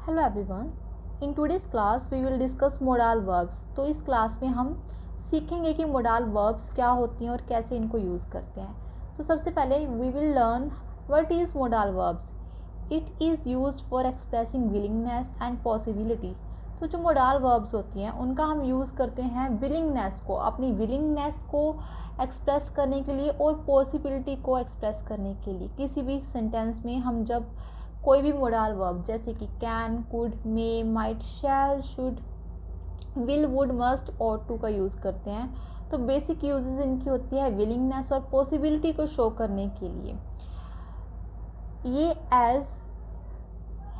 Hello everyone, in today's class we will discuss modal verbs. तो इस class में हम सीखेंगे कि मोडाल वर्ब्स क्या होती हैं और कैसे इनको यूज़ करते हैं। तो सबसे पहले we will learn what is modal verbs. It is used for expressing willingness and possibility. तो जो मोडाल वर्ब्स होती हैं उनका हम यूज़ करते हैं विलिंगनेस को, अपनी विलिंगनेस को एक्सप्रेस करने के लिए और पॉसिबिलिटी को एक्सप्रेस करने के लिए। किसी भी सेंटेंस में हम जब कोई भी मोडाल वर्ब जैसे कि can, could, may, might, shall, should, will, would, must, ought to का यूज़ करते हैं। तो बेसिक यूजेस इनकी होती है विलिंगनेस और पॉसिबिलिटी को शो करने के लिए। ये एज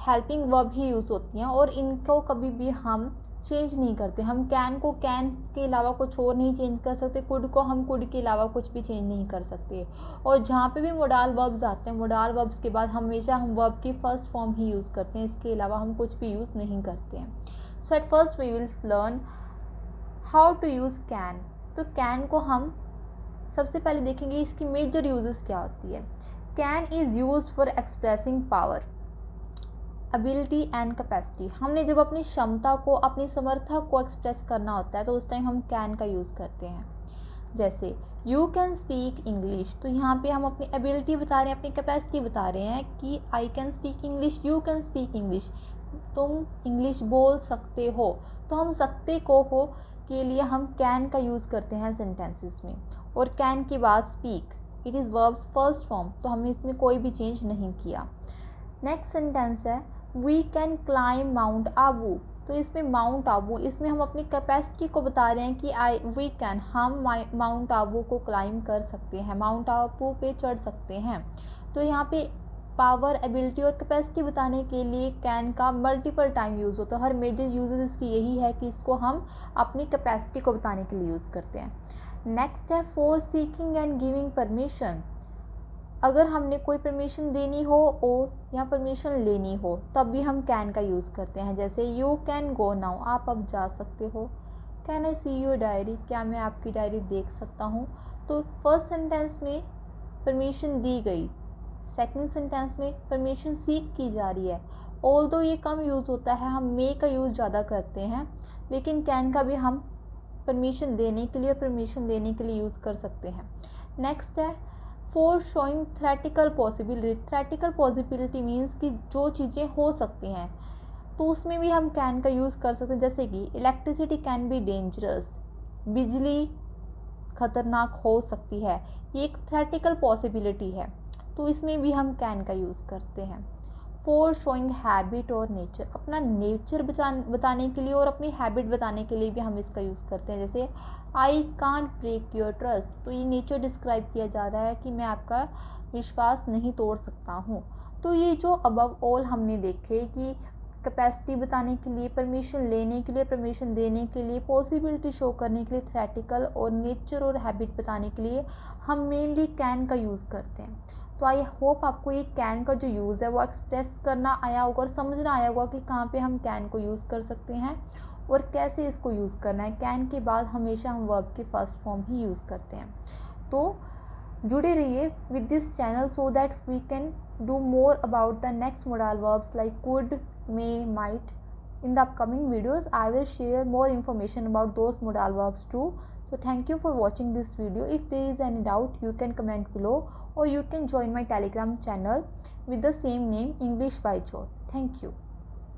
हेल्पिंग वर्ब ही यूज़ होती हैं और इनको कभी भी हम चेंज नहीं करते। हम कैन को कैन के अलावा कुछ और नहीं चेंज कर सकते, कुड को हम कुड के अलावा कुछ भी चेंज नहीं कर सकते। और जहाँ पे भी मोडाल वर्ब्स आते हैं, मोडाल वर्ब्स के बाद हमेशा हम वर्ब की फर्स्ट फॉर्म ही यूज़ करते हैं, इसके अलावा हम कुछ भी यूज़ नहीं करते हैं। So at first we will learn how to use can. तो कैन को हम सबसे पहले देखेंगे इसकी मेजर यूजेस क्या होती है। Can is use for expressing power, ability and capacity. हमने जब अपनी क्षमता को, अपनी समर्था को एक्सप्रेस करना होता है तो उस टाइम हम कैन का यूज़ करते हैं। जैसे यू कैन स्पीक इंग्लिश, तो यहाँ पे हम अपनी एबिलिटी बता रहे हैं, अपनी कैपेसिटी बता रहे हैं कि I can speak English, you can speak English, तुम इंग्लिश बोल सकते हो। तो हम सकते को हो के लिए हम कैन का यूज़ करते हैं सेंटेंसेस में। और कैन के बाद speak, it is verbs first form, तो हमने इसमें कोई भी चेंज नहीं किया। नेक्स्ट सेंटेंस है we can climb Mount Abu. तो इसमें माउंट आबू, इसमें हम अपनी कैपेसिटी को बता रहे हैं कि वी कैन, हम माउंट आबू को क्लाइम कर सकते हैं, माउंट आबू पे चढ़ सकते हैं। तो यहाँ पे पावर, एबिलिटी और कैपेसिटी बताने के लिए कैन का मल्टीपल टाइम यूज़ होता है। हर मेजर यूजेस इसकी यही है कि इसको हम अपनी कैपेसिटी को बताने के लिए यूज़ करते हैं। नेक्स्ट है for seeking and giving permission. अगर हमने कोई परमिशन देनी हो और या परमिशन लेनी हो तब भी हम कैन का यूज़ करते हैं। जैसे यू कैन गो नाउ, आप अब जा सकते हो। Can I see your diary, क्या मैं आपकी डायरी देख सकता हूँ। तो फर्स्ट सेंटेंस में परमिशन दी गई, सेकंड सेंटेंस में परमिशन सीख की जा रही है। ऑल्दो ये कम यूज़ होता है, हम मे का यूज़ ज़्यादा करते हैं, लेकिन कैन का भी हम परमिशन देने के लिए और परमिशन लेने के लिए यूज़ कर सकते हैं। नेक्स्ट है for showing theoretical possibility. Theoretical possibility means कि जो चीज़ें हो सकती हैं, तो उसमें भी हम कैन का यूज़ कर सकते हैं। जैसे कि इलेक्ट्रिसिटी कैन बी डेंजरस, बिजली खतरनाक हो सकती है, ये एक थ्रेटिकल पॉसिबिलिटी है, तो इसमें भी हम कैन का यूज़ करते हैं। फॉर शोइंग हैबिट और नेचर, अपना नेचर बताने के लिए और अपनी हैबिट बताने के लिए भी हम इसका यूज़ करते हैं। जैसे I can't break your trust, तो ये नेचर डिस्क्राइब किया जा रहा है कि मैं आपका विश्वास नहीं तोड़ सकता हूँ। तो ये जो अबव ऑल हमने देखे कि कैपेसिटी बताने के लिए, परमिशन लेने के लिए, परमिशन देने के लिए, पॉसिबिलिटी शो करने के लिए थ्रेटिकल, और नेचर और हैबिट बताने के लिए हम मेनली कैन का यूज़ करते हैं। तो आई होप आपको ये कैन का जो यूज़ है वो एक्सप्रेस करना आया होगा और समझना आया होगा कि कहाँ पे हम कैन को यूज़ कर सकते हैं और कैसे इसको यूज़ करना है। कैन के बाद हमेशा हम वर्ब की फर्स्ट फॉर्म ही यूज़ करते हैं। तो जुड़े रहिए with this channel so that we can do more about the next modal verbs like could, may, might. In the upcoming videos I will share more information about those modal verbs too. So thank you for watching this video. If there is any doubt you can comment below, or you can join my telegram channel with the same name, English by Jyoth. Thank you.